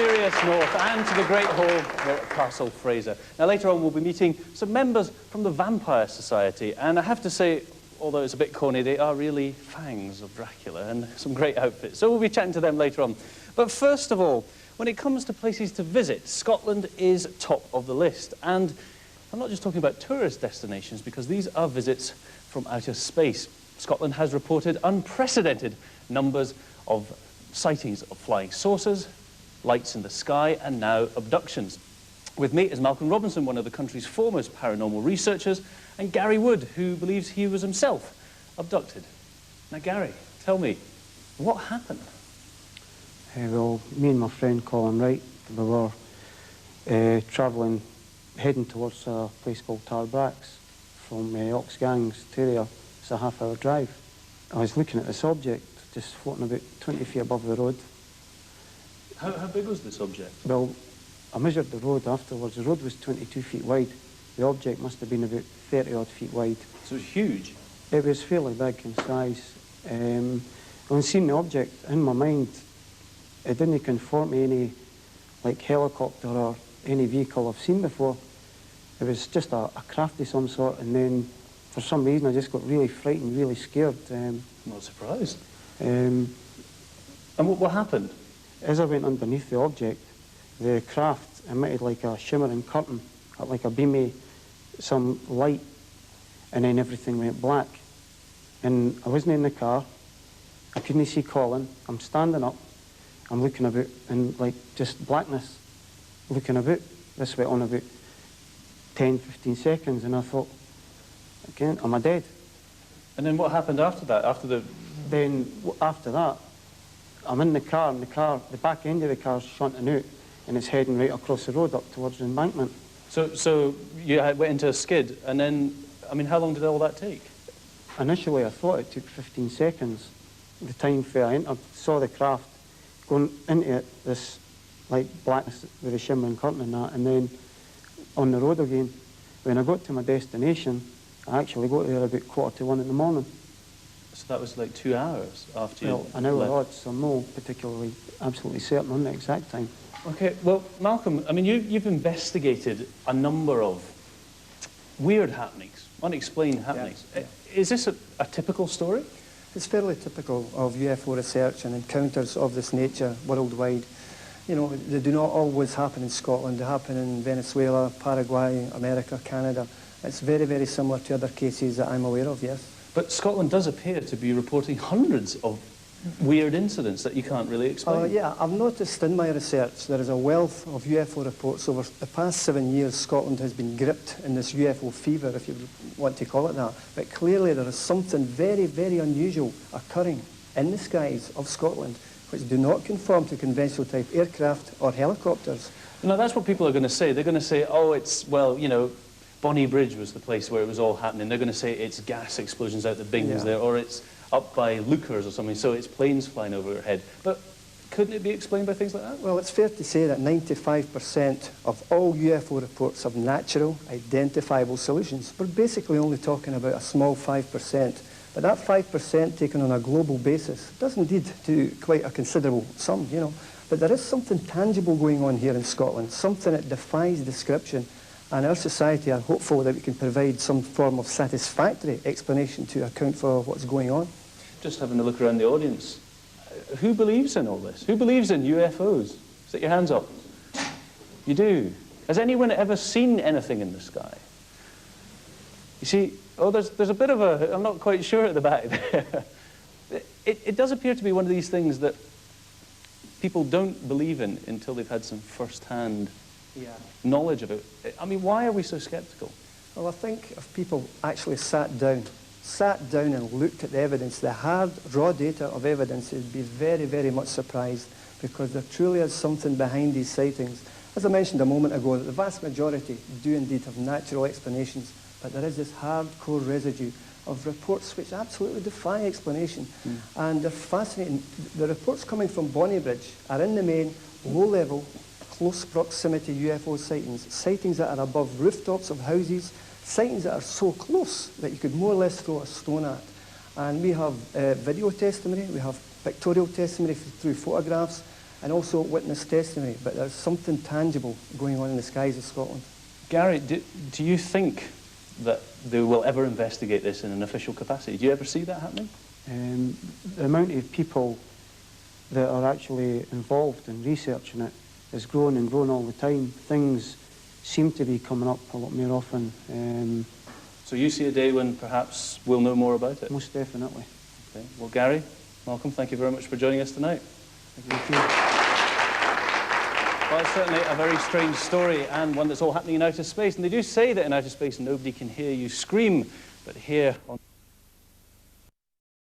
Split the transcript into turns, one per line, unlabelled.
mysterious north and to the Great Hall here at Castle Fraser. Now, later on, we'll be meeting some members from the Vampire Society, and I have to say, although it's a bit corny, they are really fangs of Dracula and some great outfits. So we'll be chatting to them later on. But first of all, when it comes to places to visit, Scotland is top of the list. And I'm not just talking about tourist destinations, because these are visits from outer space. Scotland has reported unprecedented numbers of sightings of flying saucers, lights in the sky, and now abductions. With me is Malcolm Robinson, one of the country's foremost paranormal researchers, and Garry Wood, who believes he was himself abducted. Now, Garry, tell me, what happened?
Well, me and my friend Colin Wright, we were heading towards a place called Tarbrax from Oxgangs to there. It's a half-hour drive. I was looking at this object just floating about 20 feet above the road.
How big was this object?
Well, I measured the road afterwards. The road was 22 feet wide. The object must have been about 30-odd feet wide.
So it was huge?
It was fairly big in size. When seeing the object, in my mind, it didn't conform to any like helicopter or any vehicle I've seen before. It was just a craft of some sort, and then for some reason I just got really frightened, really scared.
Not surprised.
And
what happened?
As I went underneath the object, the craft emitted like a shimmering curtain, like a beam of some light, and then everything went black. And I wasn't in the car, I couldn't see Colin, I'm standing up, I'm looking about in like just blackness, looking about. This went on about 10, 15 seconds, and I thought, again, am I dead?
And then what happened after that?
Then after that, I'm in the car, and the back end of the car's shunting out, and it's heading right across the road up towards the embankment.
So you went into a skid, and then, I mean, how long did all that take?
Initially, I thought it took 15 seconds. The time where I entered, saw the craft going into it, this like blackness with a shimmering curtain and that, and then on the road again. When I got to my destination, I actually got there about 1:45 in the morning.
So that was like 2 hours after you
left? Well, an hour odd, so I'm not particularly absolutely certain on the exact time.
Okay, well, Malcolm, I mean, you've investigated a number of weird happenings, unexplained happenings.
Yeah.
Is this a typical story?
It's fairly typical of UFO research and encounters of this nature worldwide. You know, they do not always happen in Scotland. They happen in Venezuela, Paraguay, America, Canada. It's very, very similar to other cases that I'm aware of, yes.
But Scotland does appear to be reporting hundreds of weird incidents that you can't really explain.
Yeah, I've noticed in my research there is a wealth of UFO reports. Over the past 7 years, Scotland has been gripped in this UFO fever, if you want to call it that. But clearly there is something very, very unusual occurring in the skies of Scotland, which do not conform to conventional type aircraft or helicopters.
No, that's what people are going to say. They're going to say, oh, it's, well, you know, Bonnie Bridge was the place where it was all happening. They're going to say it's gas explosions out the bings there, or it's up by Lookers or something, so it's planes flying overhead. But couldn't it be explained by things like that?
Well, it's fair to say that 95% of all UFO reports have natural, identifiable solutions. We're basically only talking about a small 5%. But that 5% taken on a global basis does indeed do quite a considerable sum, you know. But there is something tangible going on here in Scotland, something that defies description. And our society are hopeful that we can provide some form of satisfactory explanation to account for what's going on.
Just having a look around the audience, who believes in all this? Who believes in UFOs? Stick your hands up. You do. Has anyone ever seen anything in the sky? You see, there's a bit of a, I'm not quite sure at the back there. It does appear to be one of these things that people don't believe in until they've had some first-hand knowledge of it. I mean, why are we so sceptical?
Well, I think if people actually sat down and looked at the evidence, the hard, raw data of evidence, they'd be very, very much surprised, because there truly is something behind these sightings. As I mentioned a moment ago, that the vast majority do indeed have natural explanations, but there is this hardcore residue of reports which absolutely defy explanation. And they're fascinating. The reports coming from Bonnie Bridge are in the main low-level, close proximity UFO sightings that are above rooftops of houses, sightings that are so close that you could more or less throw a stone at. And we have video testimony, we have pictorial testimony through photographs, and also witness testimony, but there's something tangible going on in the skies of Scotland.
Gary, do you think that they will ever investigate this in an official capacity? Do you ever see that happening?
The amount of people that are actually involved in researching it is growing and growing all the time. Things seem to be coming up a lot more often.
So you see a day when perhaps we'll know more about it?
Most definitely.
Okay. Well, Gary, Malcolm, thank you very much for joining us tonight.
Thank you.
Well, it's certainly a very strange story, and one that's all happening in outer space. And they do say that in outer space nobody can hear you scream, but here on